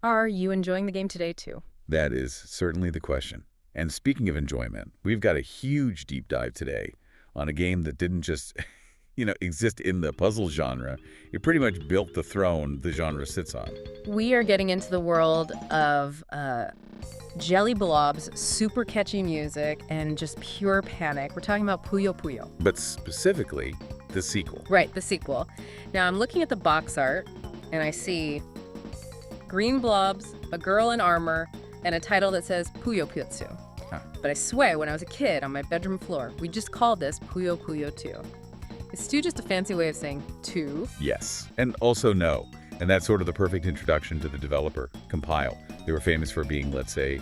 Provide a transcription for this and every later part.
Are you enjoying the game today, too? That is certainly the question. And speaking of enjoyment, we've got a huge deep dive today on a game that didn't just, exist in the puzzle genre. It pretty much built the throne the genre sits on. We are getting into the world of jelly blobs, super catchy music, and just pure panic. We're talking about Puyo Puyo. But specifically, the sequel. Right, the sequel. Now, I'm looking at the box art, and I see green blobs, a girl in armor, and a title that says Puyo Puyo Tsu. Huh. But I swear, when I was a kid on my bedroom floor, we just called this Puyo Puyo Tsu. Is Stu just a fancy way of saying two? Yes, and also no. And that's sort of the perfect introduction to the developer, Compile. They were famous for being, let's say,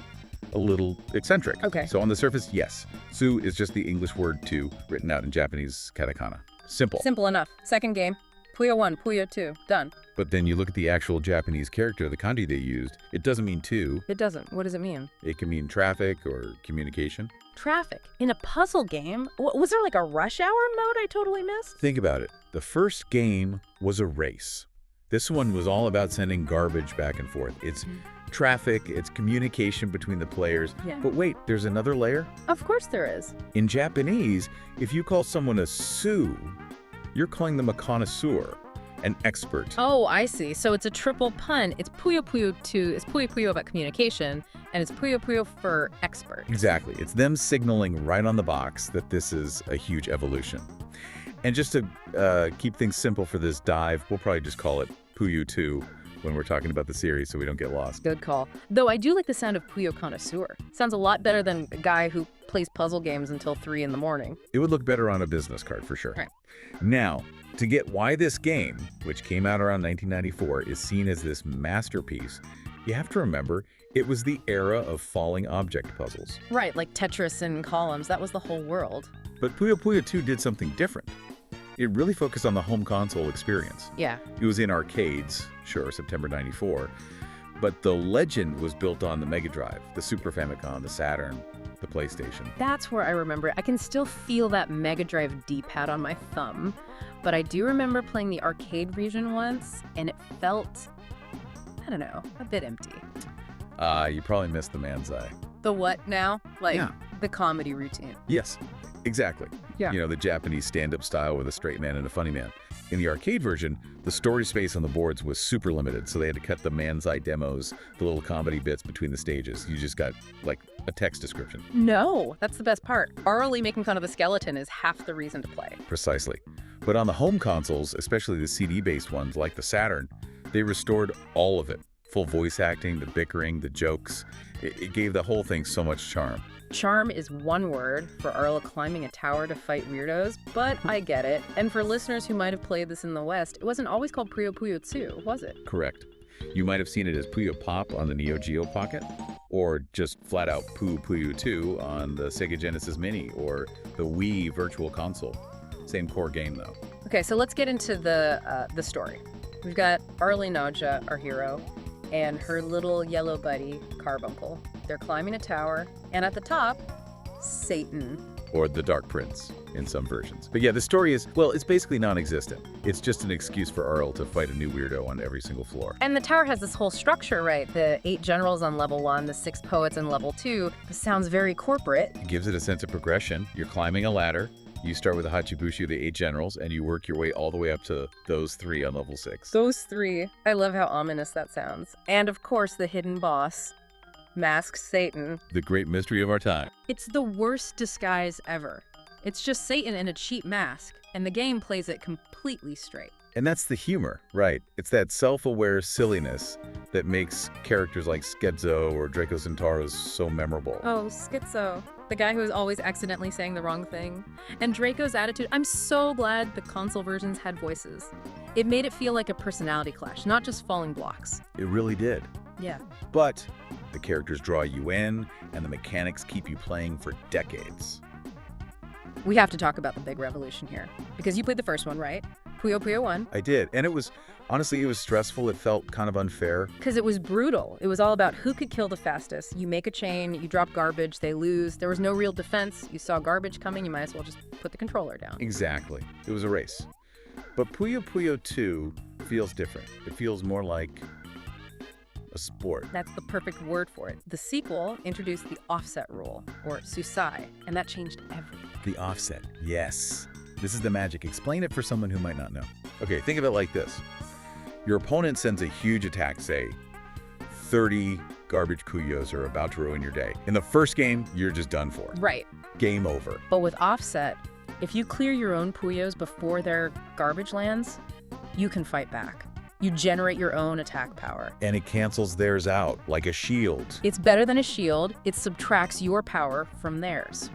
a little eccentric. Okay. So on the surface, yes. Tsu is just the English word two, written out in Japanese katakana. Simple. Simple enough. Second game. Puyo 1, Puyo 2. Done. But then you look at the actual Japanese character, the kanji they used, it doesn't mean two. It doesn't. What does it mean? It can mean traffic or communication. Traffic. In a puzzle game? Was there like a rush hour mode I totally missed? Think about it. The first game was a race. This one was all about sending garbage back and forth. It's traffic, it's communication between the players. Yeah. But wait, there's another layer? Of course there is. In Japanese, if you call someone a Tsu, you're calling them a connoisseur, an expert. Oh, I see. So it's a triple pun. It's Puyo Puyo 2, it's Puyo Puyo about communication, and it's Puyo Puyo for expert. Exactly. It's them signaling right on the box that this is a huge evolution. And just to keep things simple for this dive, we'll probably just call it Puyo 2 when we're talking about the series so we don't get lost. Good call. Though I do like the sound of Puyo Connoisseur. Sounds a lot better than a guy who plays puzzle games until 3 in the morning. It would look better on a business card for sure. Right. Now, to get why this game, which came out around 1994, is seen as this masterpiece, you have to remember it was the era of falling object puzzles. Right, like Tetris and columns. That was the whole world. But Puyo Puyo 2 did something different. It really focused on the home console experience. Yeah. It was in arcades, sure, September 94, but the legend was built on the Mega Drive, the Super Famicom, the Saturn, the PlayStation. That's where I remember it. I can still feel that Mega Drive D-pad on my thumb, but I do remember playing the arcade version once, and it felt, I don't know, a bit empty. You probably missed the man's eye. The what now? Like, Yeah. the comedy routine. Yes, exactly. Yeah. The Japanese stand-up style with a straight man and a funny man. In the arcade version, the story space on the boards was super limited, so they had to cut the man's eye demos, the little comedy bits between the stages. You just got, like, a text description. No, that's the best part. Arle making fun of the skeleton is half the reason to play. Precisely. But on the home consoles, especially the CD-based ones like the Saturn, they restored all of it. Full voice acting, the bickering, the jokes. It gave the whole thing so much charm. Charm is one word for Arle climbing a tower to fight weirdos, but I get it. And for listeners who might have played this in the West, it wasn't always called Puyo Puyo Tsu, was it? Correct. You might have seen it as Puyo Pop on the Neo Geo Pocket, or just flat out Puyo Puyo 2 on the Sega Genesis Mini or the Wii Virtual Console. Same core game, though. Okay, so let's get into the story. We've got Arle Nadja, our hero, and her little yellow buddy, Carbuncle. They're climbing a tower, and at the top, Satan. Or the Dark Prince in some versions. But yeah, the story is, well, it's basically non-existent. It's just an excuse for Arle to fight a new weirdo on every single floor. And the tower has this whole structure, right? The 8 generals on level 1, the 6 poets on level 2. This sounds very corporate. It gives it a sense of progression. You're climbing a ladder. You start with the Hachibushi, the 8 generals, and you work your way all the way up to those 3 on level 6. Those 3. I love how ominous that sounds. And of course, the hidden boss, Masked Satan. The great mystery of our time. It's the worst disguise ever. It's just Satan in a cheap mask, and the game plays it completely straight. And that's the humor, right? It's that self-aware silliness that makes characters like Schizo or Draco Centauros so memorable. Oh, Schizo. The guy who is always accidentally saying the wrong thing. And Draco's attitude. I'm so glad the console versions had voices. It made it feel like a personality clash, not just falling blocks. It really did. Yeah. But the characters draw you in, and the mechanics keep you playing for decades. We have to talk about the big revolution here. Because you played the first one, right? Puyo Puyo 1. I did, and it was, honestly, it was stressful. It felt kind of unfair. Because it was brutal. It was all about who could kill the fastest. You make a chain, you drop garbage, they lose. There was no real defense. You saw garbage coming, you might as well just put the controller down. Exactly. It was a race. But Puyo Puyo 2 feels different. It feels more like a sport. That's the perfect word for it. The sequel introduced the offset rule, or Sousai, and that changed everything. The offset, yes. This is the magic. Explain it for someone who might not know. Okay, think of it like this. Your opponent sends a huge attack, say 30 garbage Puyos are about to ruin your day. In the first game, you're just done for. Right. Game over. But with offset, if you clear your own Puyos before their garbage lands, you can fight back. You generate your own attack power. And it cancels theirs out, like a shield. It's better than a shield. It subtracts your power from theirs.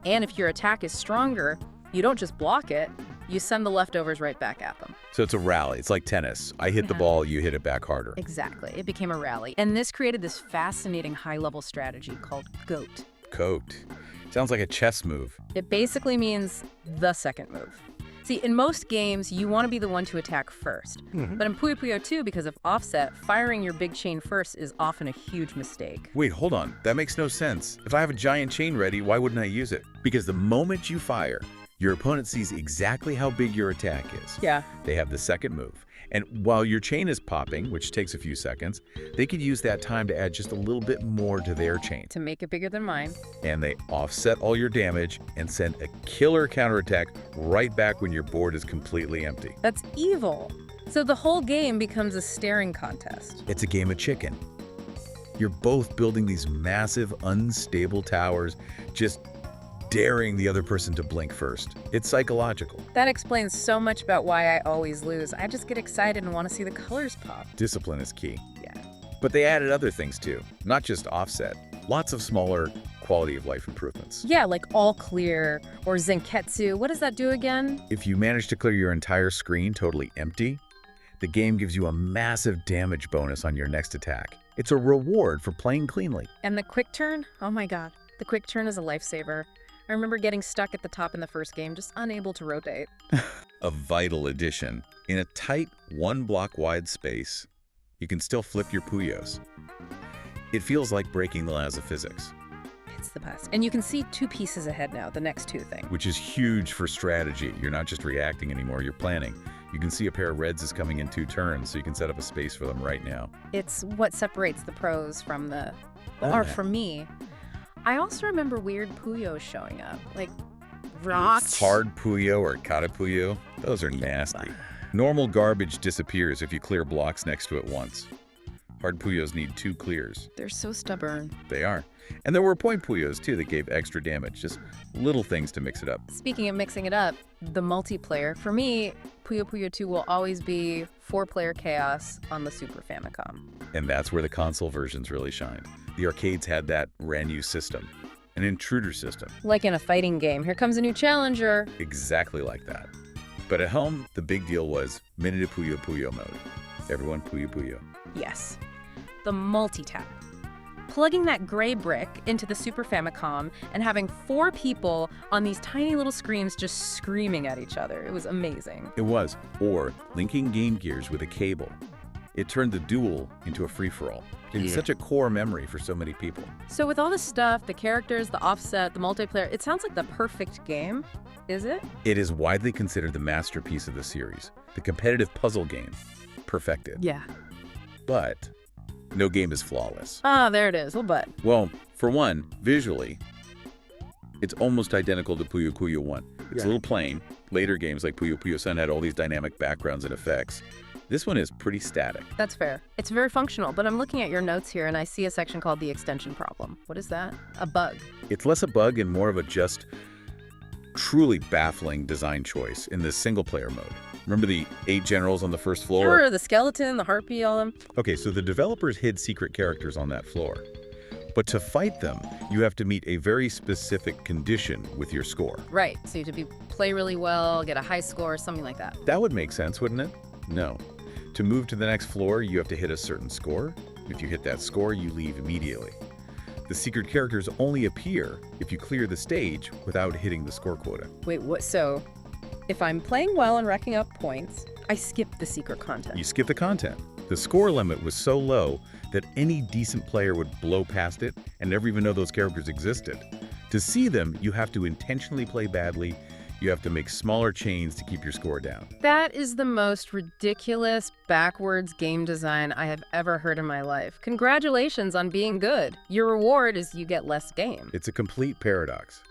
And if your attack is stronger, you don't just block it, you send the leftovers right back at them. So it's a rally. It's like tennis. I hit the ball, you hit it back harder. Exactly. It became a rally. And this created this fascinating high-level strategy called GOAT. GOAT. Sounds like a chess move. It basically means the second move. See, in most games, you want to be the one to attack first. But in Puyo Puyo 2, because of offset, firing your big chain first is often a huge mistake. Wait, hold on. That makes no sense. If I have a giant chain ready, why wouldn't I use it? Because the moment you fire, your opponent sees exactly how big your attack is. Yeah. They have the second move. And while your chain is popping, which takes a few seconds, they could use that time to add just a little bit more to their chain. To make it bigger than mine. And they offset all your damage and send a killer counterattack right back when your board is completely empty. That's evil. So the whole game becomes a staring contest. It's a game of chicken. You're both building these massive, unstable towers, just daring the other person to blink first. It's psychological. That explains so much about why I always lose. I just get excited and want to see the colors pop. Discipline is key. Yeah. But they added other things too, not just offset. Lots of smaller quality of life improvements. Yeah, like all clear or Zenketsu. What does that do again? If you manage to clear your entire screen totally empty, the game gives you a massive damage bonus on your next attack. It's a reward for playing cleanly. And the quick turn? Oh my god. The quick turn is a lifesaver. I remember getting stuck at the top in the first game, just unable to rotate. A vital addition. In a tight, one-block-wide space, you can still flip your Puyos. It feels like breaking the laws of physics. It's the best. And you can see 2 pieces ahead now, the next 2 thing. Which is huge for strategy. You're not just reacting anymore, you're planning. You can see a pair of reds is coming in 2 turns, so you can set up a space for them right now. It's what separates the pros from the... Or for me. I also remember weird Puyos showing up, like rocks. Hard Puyo or Kata Puyo, those are nasty. Normal garbage disappears if you clear blocks next to it once. Hard Puyos need 2 clears. They're so stubborn. They are. And there were point Puyos too that gave extra damage, just little things to mix it up. Speaking of mixing it up, the multiplayer, for me, Puyo Puyo 2 will always be 4-player chaos on the Super Famicom. And that's where the console versions really shined. The arcades had that brand new system, an intruder system. Like in a fighting game, here comes a new challenger. Exactly like that. But at home, the big deal was Minute Puyo Puyo mode. Everyone Puyo Puyo. Yes. The multi-tap. Plugging that gray brick into the Super Famicom and having 4 people on these tiny little screens just screaming at each other. It was amazing. It was. Or linking Game Gears with a cable. It turned the duel into a free-for-all. It's such a core memory for so many people. So with all the stuff, the characters, the offset, the multiplayer, it sounds like the perfect game, is it? It is widely considered the masterpiece of the series, the competitive puzzle game, perfected. Yeah. But no game is flawless. Ah, there it is. Well, but. Well, for one, visually, it's almost identical to Puyo Puyo 1. It's a little plain. Later games like Puyo Puyo Sun had all these dynamic backgrounds and effects. This one is pretty static. That's fair. It's very functional, but I'm looking at your notes here and I see a section called the extension problem. What is that? A bug. It's less a bug and more of a just truly baffling design choice in this single-player mode. Remember the 8 generals on the first floor? Sure, the skeleton, the harpy, all them. Okay, so the developers hid secret characters on that floor. But to fight them, you have to meet a very specific condition with your score. Right, so you have to play really well, get a high score, something like that. That would make sense, wouldn't it? No. To move to the next floor, you have to hit a certain score. If you hit that score, you leave immediately. The secret characters only appear if you clear the stage without hitting the score quota. Wait, what? So, if I'm playing well and racking up points, I skip the secret content. You skip the content. The score limit was so low that any decent player would blow past it and never even know those characters existed. To see them, you have to intentionally play badly, You have to make smaller chains to keep your score down. That is the most ridiculous, backwards game design I have ever heard in my life. Congratulations on being good. Your reward is you get less game. It's a complete paradox.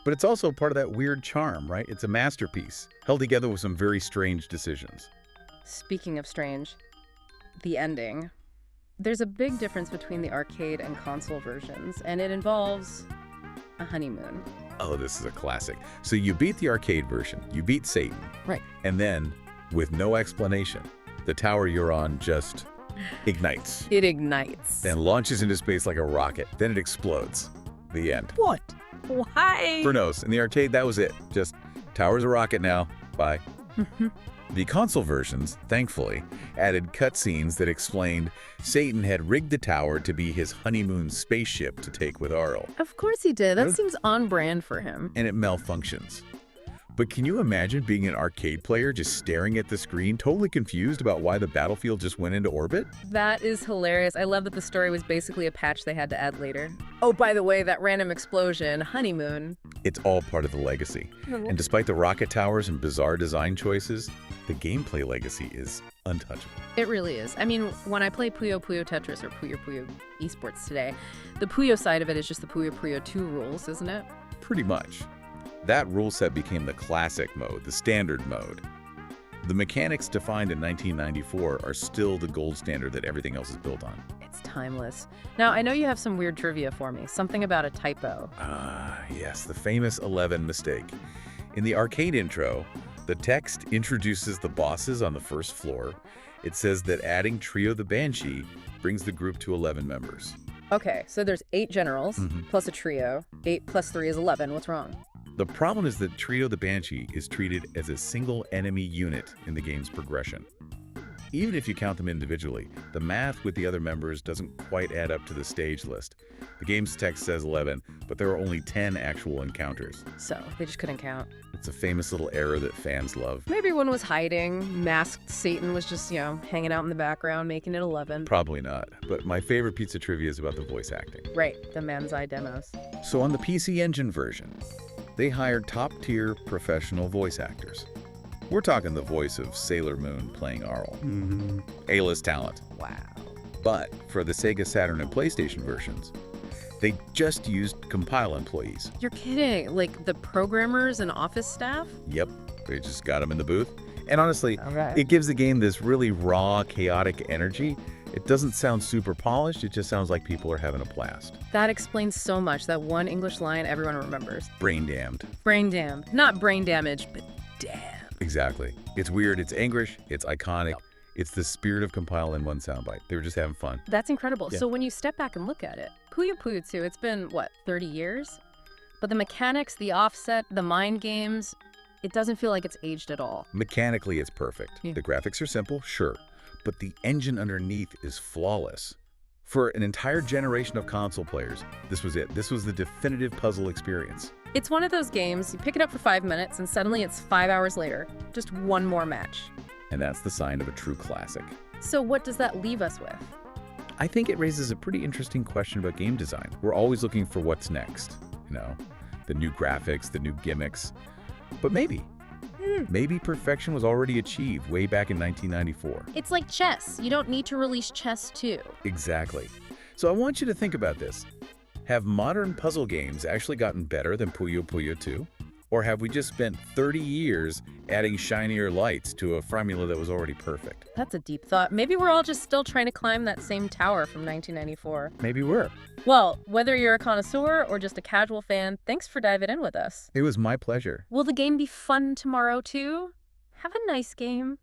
But it's also part of that weird charm, right? It's a masterpiece, held together with some very strange decisions. Speaking of strange, the ending. There's a big difference between the arcade and console versions, and it involves a honeymoon. Oh, this is a classic. So you beat the arcade version, you beat Satan. Right. And then, with no explanation, the tower you're on just ignites. It ignites. Then launches into space like a rocket. Then it explodes. The end. What? Why? For knows. In the arcade, that was it. Just, tower's a rocket now. Bye. The console versions, thankfully, added cutscenes that explained Satan had rigged the tower to be his honeymoon spaceship to take with Arle. Of course he did. That seems on brand for him. And it malfunctions. But can you imagine being an arcade player just staring at the screen, totally confused about why the battlefield just went into orbit? That is hilarious. I love that the story was basically a patch they had to add later. Oh, by the way, that random explosion, honeymoon. It's all part of the legacy. And despite the rocket towers and bizarre design choices, the gameplay legacy is untouchable. It really is. I mean, when I play Puyo Puyo Tetris or Puyo Puyo Esports today, the Puyo side of it is just the Puyo Puyo 2 rules, isn't it? Pretty much. That rule set became the classic mode, the standard mode. The mechanics defined in 1994 are still the gold standard that everything else is built on. It's timeless. Now, I know you have some weird trivia for me, something about a typo. Yes, the famous 11 mistake. In the arcade intro, the text introduces the bosses on the first floor. It says that adding Trio the Banshee brings the group to 11 members. Okay, so there's 8 generals plus a trio. 8 plus 3 is 11. What's wrong? The problem is that Trio the Banshee is treated as a single enemy unit in the game's progression. Even if you count them individually, the math with the other members doesn't quite add up to the stage list. The game's text says 11, but there are only 10 actual encounters. So, they just couldn't count. It's a famous little error that fans love. Maybe one was hiding. Masked Satan was just, hanging out in the background, making it 11. Probably not, but my favorite pizza trivia is about the voice acting. Right, the man's eye demos. So on the PC Engine version, they hired top-tier professional voice actors. We're talking the voice of Sailor Moon playing Arle. A-list talent. Wow. But for the Sega Saturn and PlayStation versions, they just used Compile employees. You're kidding. Like the programmers and office staff? Yep, they just got them in the booth. And honestly, Okay. it gives the game this really raw, chaotic energy. It doesn't sound super polished, it just sounds like people are having a blast. That explains so much. That one English line everyone remembers. Brain damned. Brain damned. Not brain damage, but damn. Exactly. It's weird, it's English, it's iconic. It's the spirit of Compile in one soundbite. They were just having fun. That's incredible. Yeah. So when you step back and look at it, Puyo Puyo Tsu, it's been, 30 years? But the mechanics, the offset, the mind games, it doesn't feel like it's aged at all. Mechanically, it's perfect. Yeah. The graphics are simple, sure, but the engine underneath is flawless. For an entire generation of console players, this was it. This was the definitive puzzle experience. It's one of those games, you pick it up for 5 minutes and suddenly it's 5 hours later. Just one more match. And that's the sign of a true classic. So what does that leave us with? I think it raises a pretty interesting question about game design. We're always looking for what's next, the new graphics, the new gimmicks. But maybe perfection was already achieved way back in 1994. It's like chess. You don't need to release chess 2. Exactly. So I want you to think about this. Have modern puzzle games actually gotten better than Puyo Puyo 2? Or have we just spent 30 years adding shinier lights to a formula that was already perfect? That's a deep thought. Maybe we're all just still trying to climb that same tower from 1994. Maybe we're. Well, whether you're a connoisseur or just a casual fan, thanks for diving in with us. It was my pleasure. Will the game be fun tomorrow too? Have a nice game.